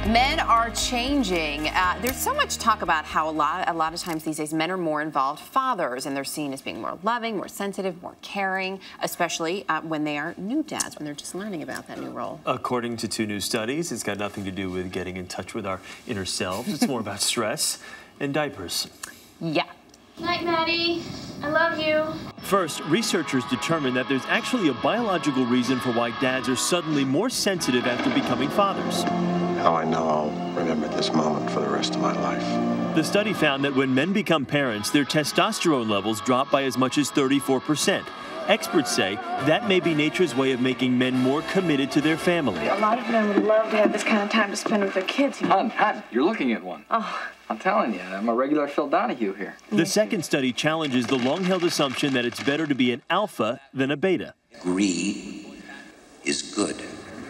Men are changing. There's so much talk about how a lot of times these days men are more involved fathers, and they're seen as being more loving, more sensitive, more caring, especially when they are new dads, when they're just learning about that new role. According to 2 new studies, it's got nothing to do with getting in touch with our inner selves. It's more about stress and diapers. Yeah. Night, Maddie. I love you. First, researchers determined that there's actually a biological reason for why dads are suddenly more sensitive after becoming fathers. Now I know I'll remember this moment for the rest of my life. The study found that when men become parents, their testosterone levels drop by as much as 34%. Experts say that may be nature's way of making men more committed to their family. A lot of men would love to have this kind of time to spend with their kids. You know? Hon, you're looking at one. Oh. I'm telling you, I'm a regular Phil Donahue here. The second study challenges the long-held assumption that it's better to be an alpha than a beta. Greed is good.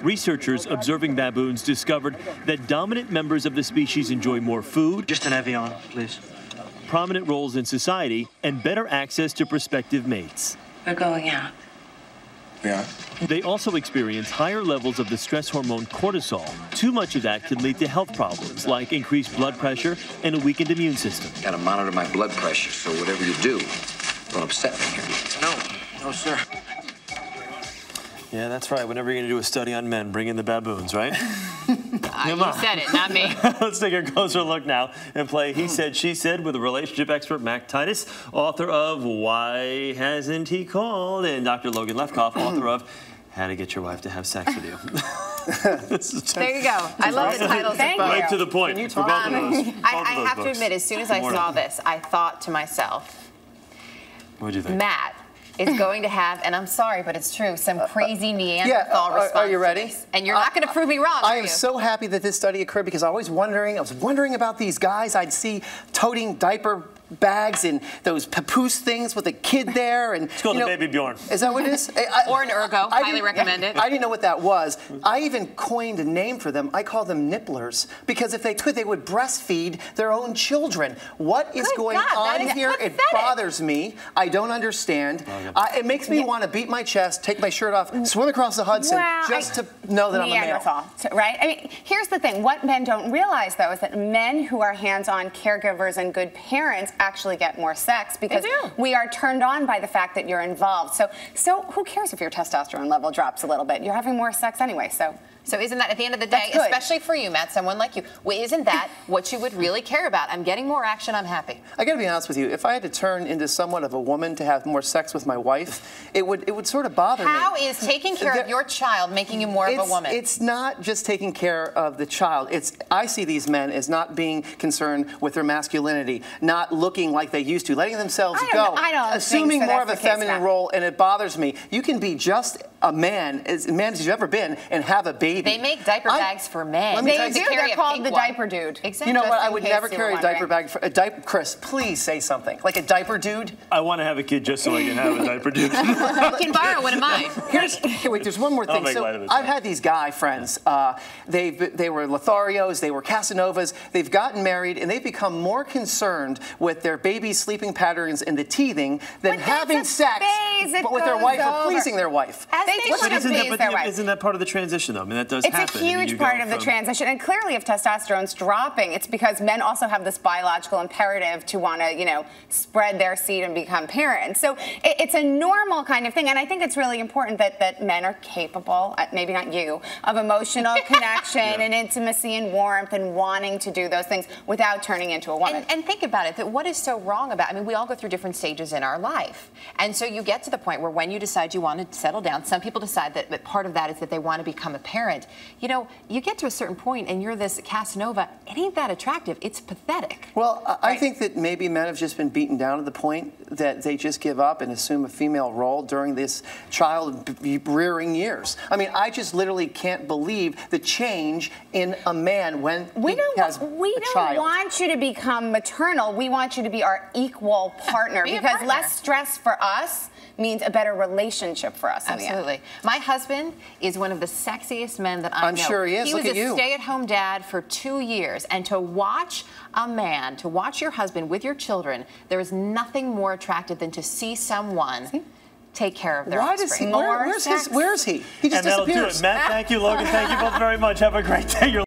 Researchers observing baboons discovered that dominant members of the species enjoy more food, just an Evian, please, prominent roles in society, and better access to prospective mates. We're going out. Yeah. They also experience higher levels of the stress hormone cortisol. Too much of that can lead to health problems like increased blood pressure and a weakened immune system. Gotta monitor my blood pressure, so whatever you do, don't upset me here. No, sir. Yeah, that's right. Whenever you're going to do a study on men, bring in the baboons, right? You said it, not me. Let's take a closer look now and play He Said, She Said with a relationship expert, Matt Titus, author of Why Hasn't He Called? And Dr. Logan Levkoff, author of How to Get Your Wife to Have Sex with You. There you go. I love the titles of both. Right to the point for both of those. I have to admit, as soon as I saw this, I thought to myself, what did you think? Matt is going to have, and I'm sorry, but it's true, some crazy Neanderthal response. Are you ready? And you're not going to prove me wrong, I am so happy that this study occurred because I was wondering about these guys I'd see toting diaper bags and those papoose things with a kid there. And it's called a baby Bjorn. Is that what it is? Or an ergo. Highly recommend it. I didn't know what that was. I even coined a name for them. I call them nipplers because if they could, they would breastfeed their own children. What is going on here? It bothers me. I don't understand. It makes me want to beat my chest, take my shirt off, swim across the Hudson just to know that I'm a male. Right? I mean, here's the thing. What men don't realize, though, is that men who are hands-on caregivers and good parents actually get more sex because we are turned on by the fact that you're involved. So who cares if your testosterone level drops a little bit? You're having more sex anyway, So isn't that, at the end of the day, especially for you, Matt, someone like you, isn't that what you would really care about? I'm getting more action, I'm happy. I got to be honest with you. If I had to turn into somewhat of a woman to have more sex with my wife, it would sort of bother me. How is taking care of your child making you more of a woman? It's not just taking care of the child. I see these men as not being concerned with their masculinity, not looking like they used to, letting themselves go, assuming more of a feminine role, and it bothers me. You can be just a man, as you've ever been, and have a baby. They make diaper bags for men. They do. They're called the diaper dude. Exactly. You know what? I would never carry a diaper bag for a diaper. Chris, please say something. Like a diper dude? I want to have a kid just so I can have a diaper dude. I can borrow one of mine. Wait, there's one more thing. So I've had these guy friends. They were Lotharios, they were Casanovas. They've gotten married, and they've become more concerned with their baby's sleeping patterns and the teething than having sex with their wife or pleasing their wife. Isn't that part of the transition, though? I mean, that does happen. It's a huge part of the transition. And clearly, if testosterone's dropping, it's because men also have this biological imperative to want to, spread their seed and become parents. So it's a normal kind of thing. And I think it's really important that men are capable, maybe not you, of emotional connection and intimacy and warmth and wanting to do those things without turning into a woman. And think about it, that what is so wrong about, we all go through different stages in our life. And so you get to the point where when you decide you want to settle down, some people decide that part of that is that they want to become a parent. You get to a certain point and you're this Casanova, it ain't that attractive. It's pathetic. Well, I think that maybe men have just been beaten down to the point that they just give up and assume a female role during this child-rearing years. I just literally can't believe the change in a man when he has a child. We don't want you to become maternal. We want you to be our equal partner because less stress for us means a better relationship for us. Absolutely. My husband is one of the sexiest men that I know. I'm sure he is. He was a stay-at-home dad for 2 years, and to watch your husband with your children, there is nothing more attractive than to see someone take care of their offspring. Where is he? He just disappears. That'll do it. Matt, thank you. Logan, thank you both very much. Have a great day.